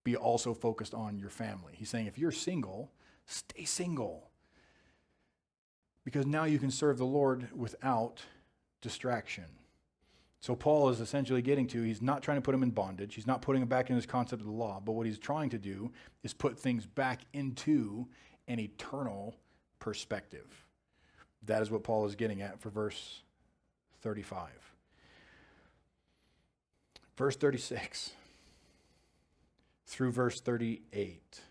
be also focused on your family. He's saying if you're single, stay single. Because now you can serve the Lord without distraction. So Paul is essentially getting to, he's not trying to put him in bondage. He's not putting him back in his concept of the law. But what he's trying to do is put things back into an eternal perspective. That is what Paul is getting at for verse 35. Verse 36 through verse 38.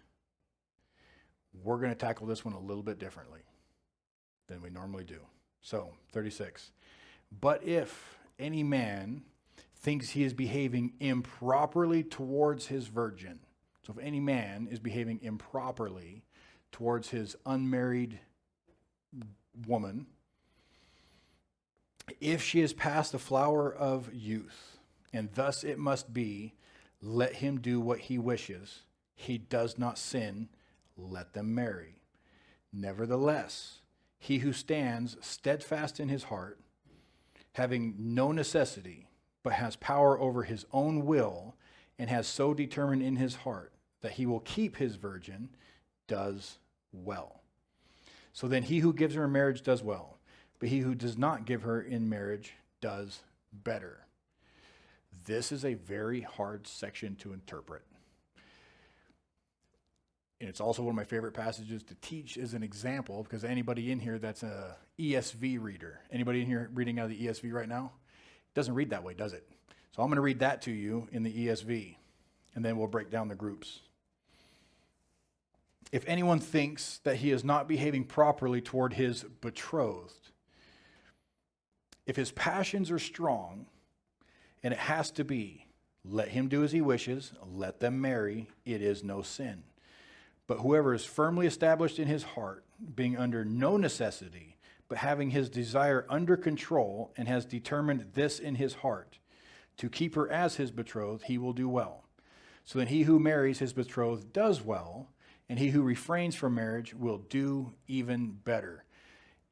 We're going to tackle this one a little bit differently than we normally do. So, 36. But if any man thinks he is behaving improperly towards his virgin, so if any man is behaving improperly towards his unmarried woman, if she is past the flower of youth, and thus it must be, let him do what he wishes. He does not sin, let them marry. Nevertheless, he who stands steadfast in his heart, having no necessity, but has power over his own will, and has so determined in his heart that he will keep his virgin, does well. So then he who gives her in marriage does well, but he who does not give her in marriage does better. This is a very hard section to interpret. And it's also one of my favorite passages to teach as an example, because anybody in here that's a ESV reader, anybody in here reading out of the ESV right now? It doesn't read that way, does it? So I'm going to read that to you in the ESV, and then we'll break down the groups. If anyone thinks that he is not behaving properly toward his betrothed, if his passions are strong, and it has to be, let him do as he wishes, let them marry, it is no sin. But whoever is firmly established in his heart, being under no necessity, but having his desire under control, and has determined this in his heart, to keep her as his betrothed, he will do well. So then he who marries his betrothed does well, and he who refrains from marriage will do even better.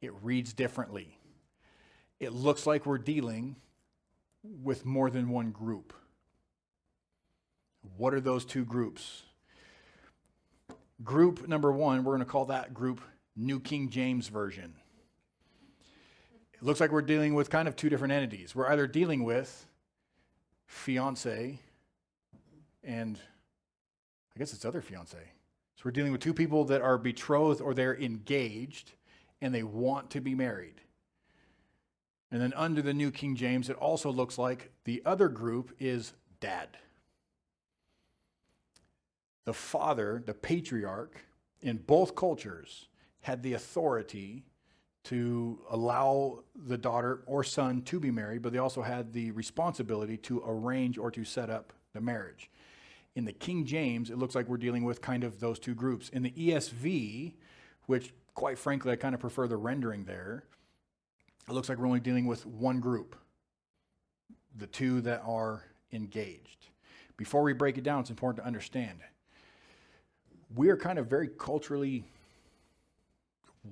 It reads differently. It looks like we're dealing with more than one group. What are those two groups? Group number one, we're going to call that group New King James Version. It looks like we're dealing with kind of two different entities. We're either dealing with fiance and I guess it's other fiance. So we're dealing with two people that are betrothed or they're engaged and they want to be married. And then under the New King James, it also looks like the other group is dad. The father, the patriarch, in both cultures had the authority to allow the daughter or son to be married, but they also had the responsibility to arrange or to set up the marriage. In the King James, it looks like we're dealing with kind of those two groups. In the ESV, which quite frankly, I kind of prefer the rendering there, it looks like we're only dealing with one group, the two that are engaged. Before we break it down, it's important to understand. We are kind of very culturally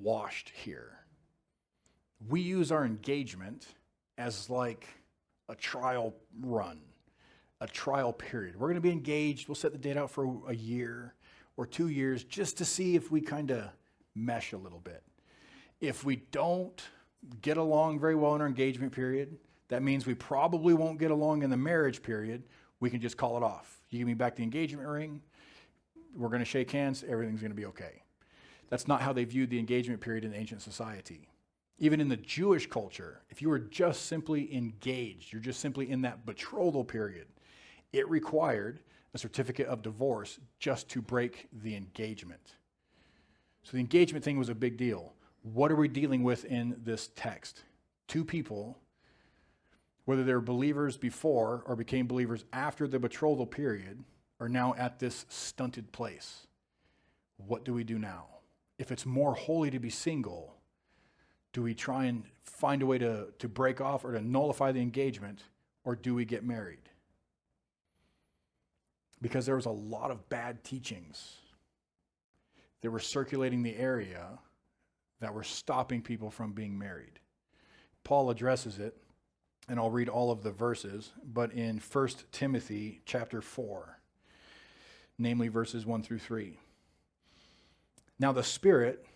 washed here. We use our engagement as like a trial run, a trial period. We're going to be engaged. We'll set the date out for a year or 2 years just to see if we kind of mesh a little bit. If we don't get along very well in our engagement period, that means we probably won't get along in the marriage period, we can just call it off. You give me back the engagement ring, we're going to shake hands, everything's going to be okay. That's not how they viewed the engagement period in ancient society. Even in the Jewish culture, if you were just simply engaged, you're just simply in that betrothal period, it required a certificate of divorce just to break the engagement. So the engagement thing was a big deal. What are we dealing with in this text? Two people, whether they're believers before or became believers after the betrothal period, are now at this stunted place. What do we do now? If it's more holy to be single, do we try and find a way to break off or to nullify the engagement, or do we get married? Because there was a lot of bad teachings that were circulating the area that were stopping people from being married. Paul addresses it, and I'll read all of the verses, but in 1 Timothy chapter 4, namely verses 1 through 3. Now the Spirit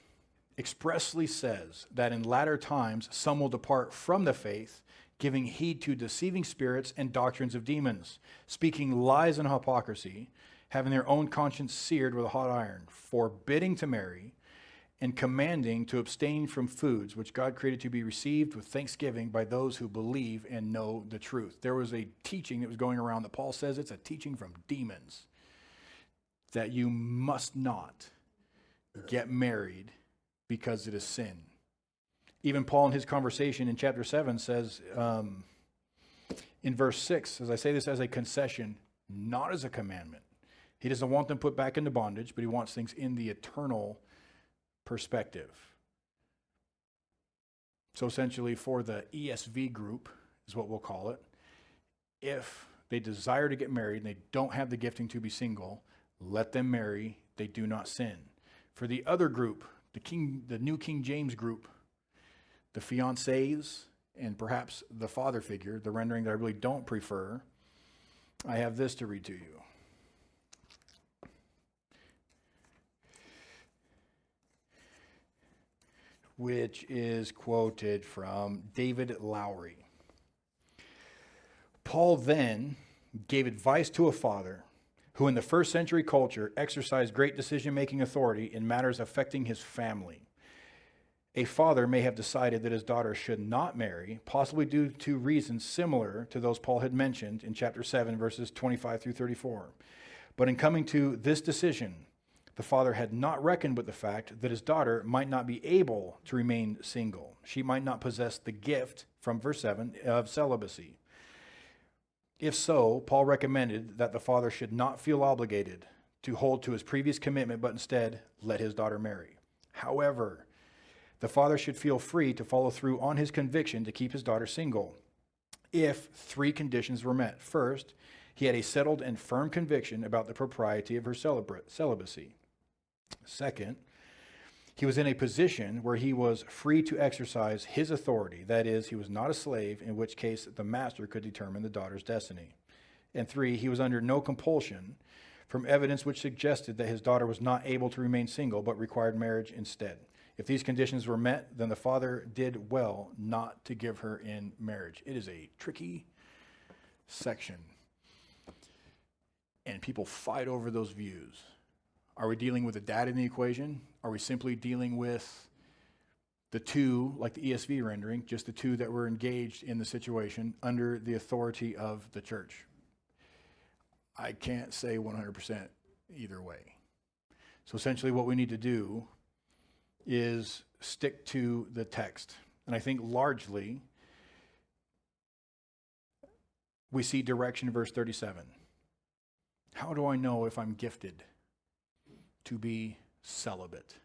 expressly says that in latter times some will depart from the faith, giving heed to deceiving spirits and doctrines of demons, speaking lies and hypocrisy, having their own conscience seared with a hot iron, forbidding to marry, and commanding to abstain from foods which God created to be received with thanksgiving by those who believe and know the truth. There was a teaching that was going around that Paul says it's a teaching from demons, that you must not get married because it is sin. Even Paul in his conversation in chapter 7 says in verse 6, as I say this as a concession, not as a commandment. He doesn't want them put back into bondage, but he wants things in the eternal perspective. So essentially for the ESV group, is what we'll call it, if they desire to get married and they don't have the gifting to be single, let them marry, they do not sin. For the other group, the New King James group, the fiancés, and perhaps the father figure, the rendering that I really don't prefer, I have this to read to you. Which is quoted from David Lowry. Paul then gave advice to a father who in the first century culture exercised great decision-making authority in matters affecting his family. A father may have decided that his daughter should not marry, possibly due to reasons similar to those Paul had mentioned in chapter 7, verses 25 through 34. But in coming to this decision, the father had not reckoned with the fact that his daughter might not be able to remain single. She might not possess the gift, from verse 7, of celibacy. If so, Paul recommended that the father should not feel obligated to hold to his previous commitment, but instead let his daughter marry. However, the father should feel free to follow through on his conviction to keep his daughter single if three conditions were met. First, he had a settled and firm conviction about the propriety of her celibacy. Second, he was in a position where he was free to exercise his authority. That is, he was not a slave, in which case the master could determine the daughter's destiny. And three, he was under no compulsion from evidence which suggested that his daughter was not able to remain single but required marriage instead. If these conditions were met, then the father did well not to give her in marriage. It is a tricky section, and people fight over those views. Are we dealing with a dad in the equation? Are we simply dealing with the two, like the ESV rendering, just the two that were engaged in the situation under the authority of the church? I can't say 100% either way. So essentially what we need to do is stick to the text. And I think largely we see direction in verse 37. How do I know if I'm gifted to be celibate?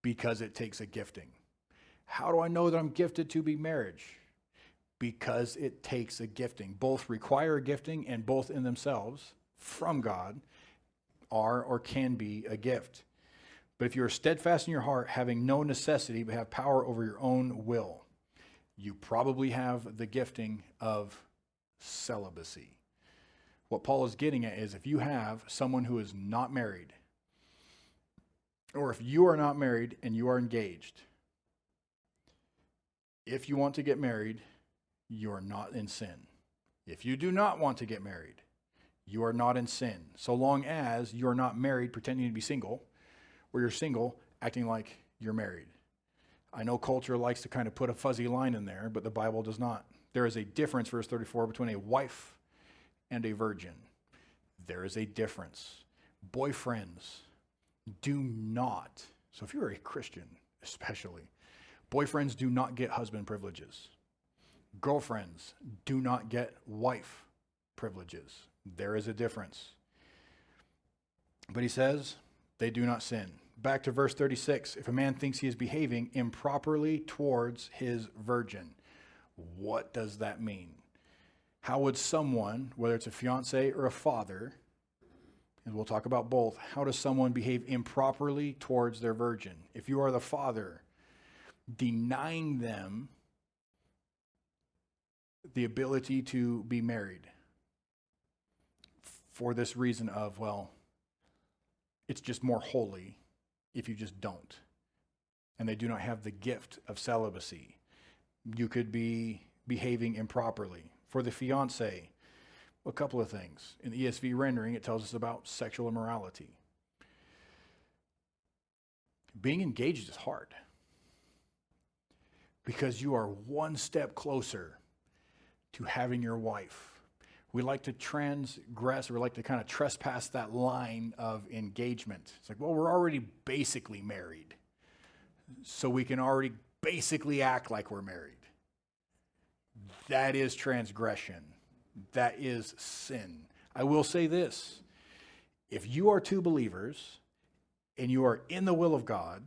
Because it takes a gifting. How do I know that I'm gifted to be marriage? Because it takes a gifting. Both require a gifting, and both in themselves from God are or can be a gift. But if you are steadfast in your heart, having no necessity but have power over your own will, you probably have the gifting of celibacy. What Paul is getting at is if you have someone who is not married, or if you are not married and you are engaged, if you want to get married, you are not in sin. If you do not want to get married, you are not in sin. So long as you're not married pretending to be single, or you're single acting like you're married. I know culture likes to kind of put a fuzzy line in there, but the Bible does not. There is a difference, verse 34, between a wife and a virgin. There is a difference. Boyfriends do not, so if you're a Christian especially, boyfriends do not get husband privileges. Girlfriends do not get wife privileges. There is a difference. But he says they do not sin. Back to verse 36. If a man thinks he is behaving improperly towards his virgin, what does that mean? How would someone, whether it's a fiance or a father, and we'll talk about both, how does someone behave improperly towards their virgin? If you are the father, denying them the ability to be married for this reason of, well, it's just more holy if you just don't. And they do not have the gift of celibacy. You could be behaving improperly. For the fiance, a couple of things. In the ESV rendering, it tells us about sexual immorality. Being engaged is hard because you are one step closer to having your wife. We like to transgress, or we like to kind of trespass that line of engagement. It's like, well, we're already basically married, so we can already basically act like we're married. That is transgression. That is sin. I will say this. If you are two believers and you are in the will of God,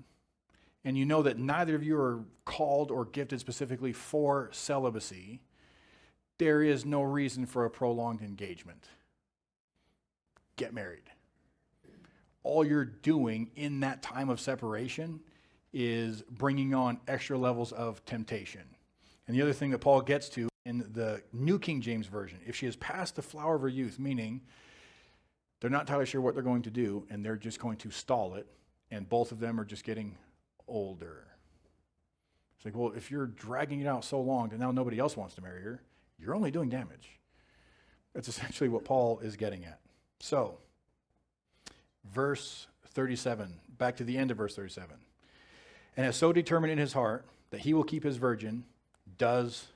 and you know that neither of you are called or gifted specifically for celibacy, there is no reason for a prolonged engagement. Get married. All you're doing in that time of separation is bringing on extra levels of temptation. And the other thing that Paul gets to in the New King James Version, if she has passed the flower of her youth, meaning they're not entirely sure what they're going to do, and they're just going to stall it, and both of them are just getting older. It's like, well, if you're dragging it out so long that now nobody else wants to marry her, you're only doing damage. That's essentially what Paul is getting at. So, verse 37, back to the end of verse 37. And has so determined in his heart that he will keep his virgin, does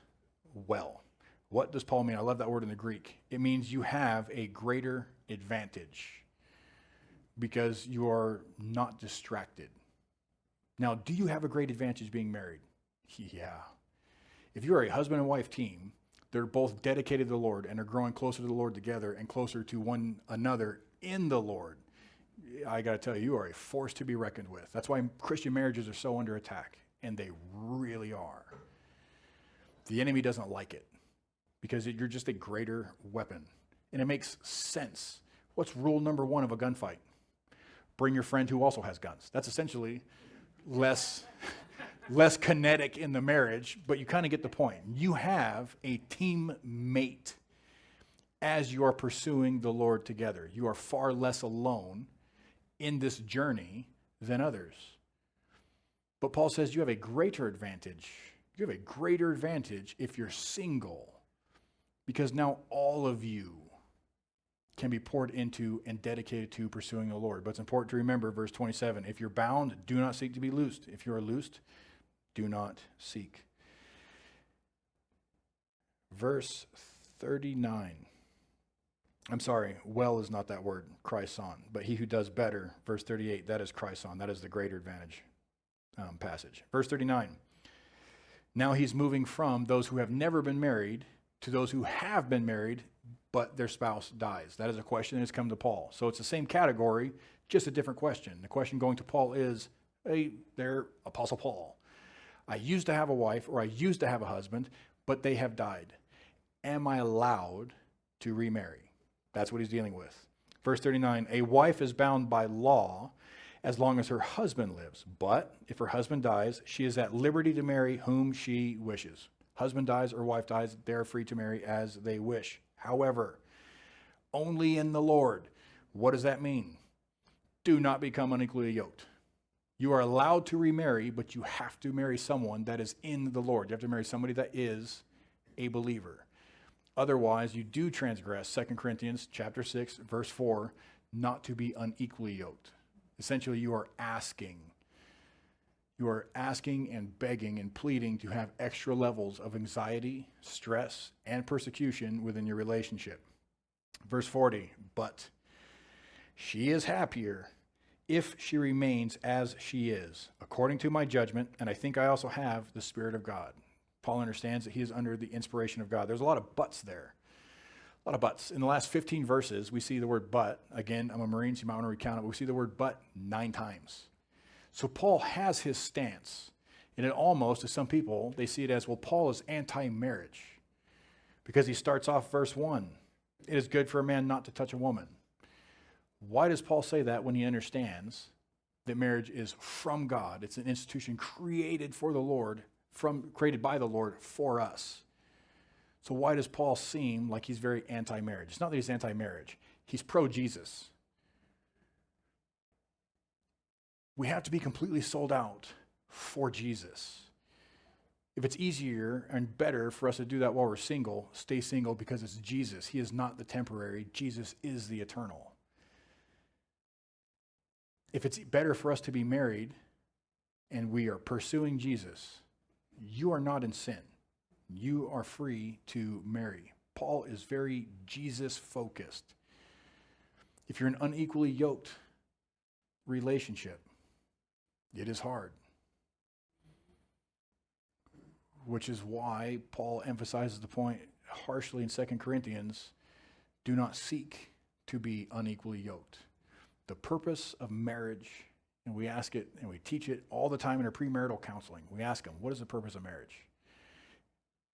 well. What does Paul mean? I love that word in the Greek. It means you have a greater advantage because you are not distracted. Now, do you have a great advantage being married? Yeah. If you're a husband and wife team, they're both dedicated to the Lord and are growing closer to the Lord together and closer to one another in the Lord. I got to tell you, you are a force to be reckoned with. That's why Christian marriages are so under attack, and they really are. The enemy doesn't like it because you're just a greater weapon, and it makes sense. What's rule number one of a gunfight? Bring your friend who also has guns. That's essentially less kinetic in the marriage, but you kind of get the point. You have a teammate as you are pursuing the Lord together. You are far less alone in this journey than others. But Paul says you have a greater advantage. You have a greater advantage if you're single, because now all of you can be poured into and dedicated to pursuing the Lord. But it's important to remember verse 27, if you're bound, do not seek to be loosed. If you are loosed, do not seek. Verse 39. I'm sorry, well is not that word, Chrison, but he who does better, verse 38, that is Chrison. That is the greater advantage passage. Verse 39. Now he's moving from those who have never been married to those who have been married, but their spouse dies. That is a question that has come to Paul. So it's the same category, just a different question. The question going to Paul is, hey, there, Apostle Paul. I used to have a wife, or I used to have a husband, but they have died. Am I allowed to remarry? That's what he's dealing with. Verse 39, a wife is bound by law as long as her husband lives. But if her husband dies, she is at liberty to marry whom she wishes. Husband dies or wife dies, they're free to marry as they wish. However, only in the Lord. What does that mean? Do not become unequally yoked. You are allowed to remarry, but you have to marry someone that is in the Lord. You have to marry somebody that is a believer. Otherwise, you do transgress, 2 Corinthians chapter 6, verse 4, not to be unequally yoked. Essentially, you are asking and begging and pleading to have extra levels of anxiety, stress, and persecution within your relationship. Verse 40, but she is happier if she remains as she is, according to my judgment, and I think I also have the Spirit of God. Paul understands that he is under the inspiration of God. There's a lot of buts there. A lot of buts. In the last 15 verses, we see the word but. Again, I'm a Marine, so you might want to recount it, but we see the word but 9 times. So Paul has his stance. And it almost, to some people, they see it as, well, Paul is anti-marriage. Because he starts off verse 1. It is good for a man not to touch a woman. Why does Paul say that when he understands that marriage is from God? It's an institution created for the Lord, created by the Lord for us. So why does Paul seem like he's very anti-marriage? It's not that he's anti-marriage. He's pro-Jesus. We have to be completely sold out for Jesus. If it's easier and better for us to do that while we're single, stay single because it's Jesus. He is not the temporary. Jesus is the eternal. If it's better for us to be married and we are pursuing Jesus, you are not in sin. You are free to marry. Paul is very Jesus-focused. If you're in an unequally yoked relationship, it is hard. Which is why Paul emphasizes the point harshly in 2 Corinthians, do not seek to be unequally yoked. The purpose of marriage, and we ask it and we teach it all the time in our premarital counseling. We ask them, what is the purpose of marriage?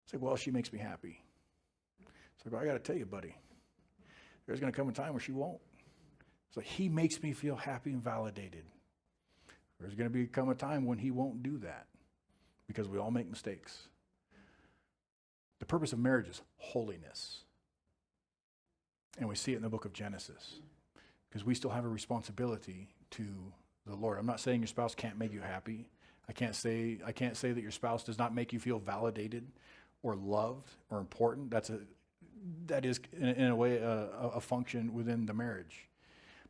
It's like, well, she makes me happy. It's like, well, I got to tell you, buddy, there's going to come a time where she won't. It's like, he makes me feel happy and validated. There's going to come a time when he won't do that because we all make mistakes. The purpose of marriage is holiness. And we see it in the book of Genesis because we still have a responsibility to the Lord. I'm not saying your spouse can't make you happy. I can't say that your spouse does not make you feel validated or loved or important. That is in a way a function within the marriage.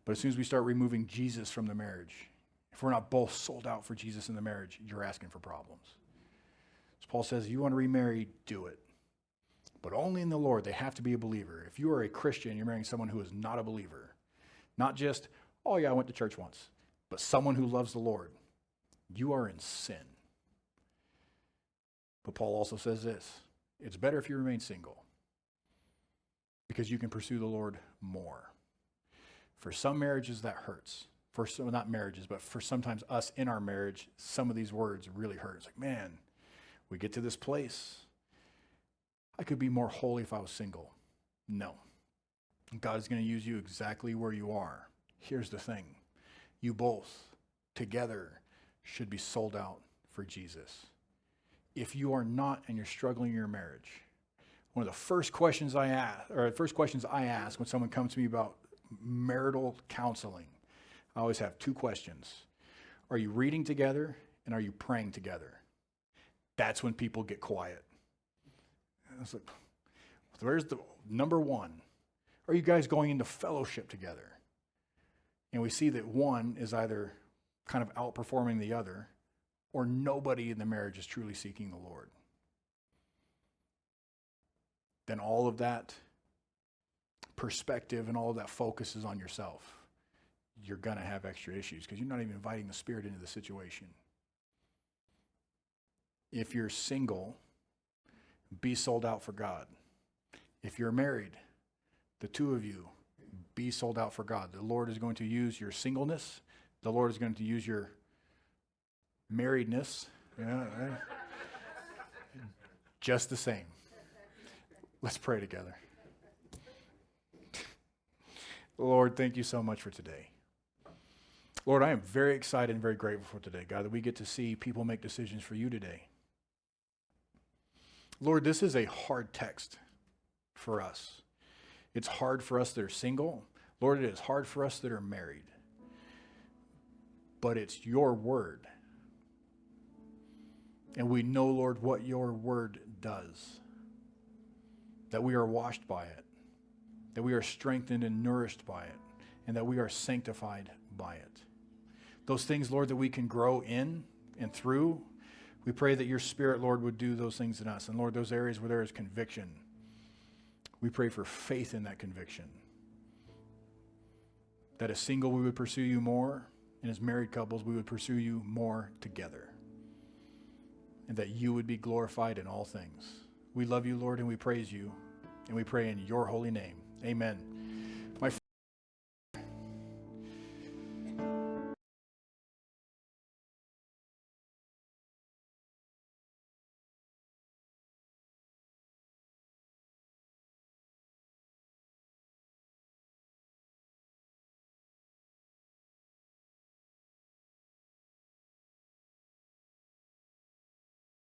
But as soon as we start removing Jesus from the marriage, if we're not both sold out for Jesus in the marriage, you're asking for problems. So Paul says, if you want to remarry, do it. But only in the Lord. They have to be a believer. If you are a Christian, you're marrying someone who is not a believer. Not just, oh yeah, I went to church once. But someone who loves the Lord. You are in sin. But Paul also says this, it's better if you remain single because you can pursue the Lord more. For some marriages that hurts. For some, not marriages, but for sometimes us in our marriage, some of these words really hurt. It's like, man, we get to this place. I could be more holy if I was single. No. God is going to use you exactly where you are. Here's the thing. You both together should be sold out for Jesus. If you are not and you're struggling in your marriage, one of the first questions I ask when someone comes to me about marital counseling, I always have 2 questions. Are you reading together and are you praying together? That's when people get quiet. And it's like, where's the number 1? Are you guys going into fellowship together? And we see that one is either kind of outperforming the other, or nobody in the marriage is truly seeking the Lord. Then all of that perspective and all of that focus is on yourself. You're going to have extra issues because you're not even inviting the Spirit into the situation. If you're single, be sold out for God. If you're married, the 2 of you, be sold out for God. The Lord is going to use your singleness. The Lord is going to use your marriedness. Yeah, right? Just the same. Let's pray together. Lord, thank you so much for today. Lord, I am very excited and very grateful for today, God, that we get to see people make decisions for you today. Lord, this is a hard text for us. It's hard for us that are single. Lord, it is hard for us that are married. But it's your word. And we know, Lord, what your word does. that we are washed by it, that we are strengthened and nourished by it, and that we are sanctified by it. Those things, Lord, that we can grow in and through, we pray that your Spirit, Lord, would do those things in us. And Lord, those areas where there is conviction, we pray for faith in that conviction. That as single we would pursue you more, and as married couples we would pursue you more together. And that you would be glorified in all things. We love you, Lord, and we praise you. And we pray in your holy name. Amen.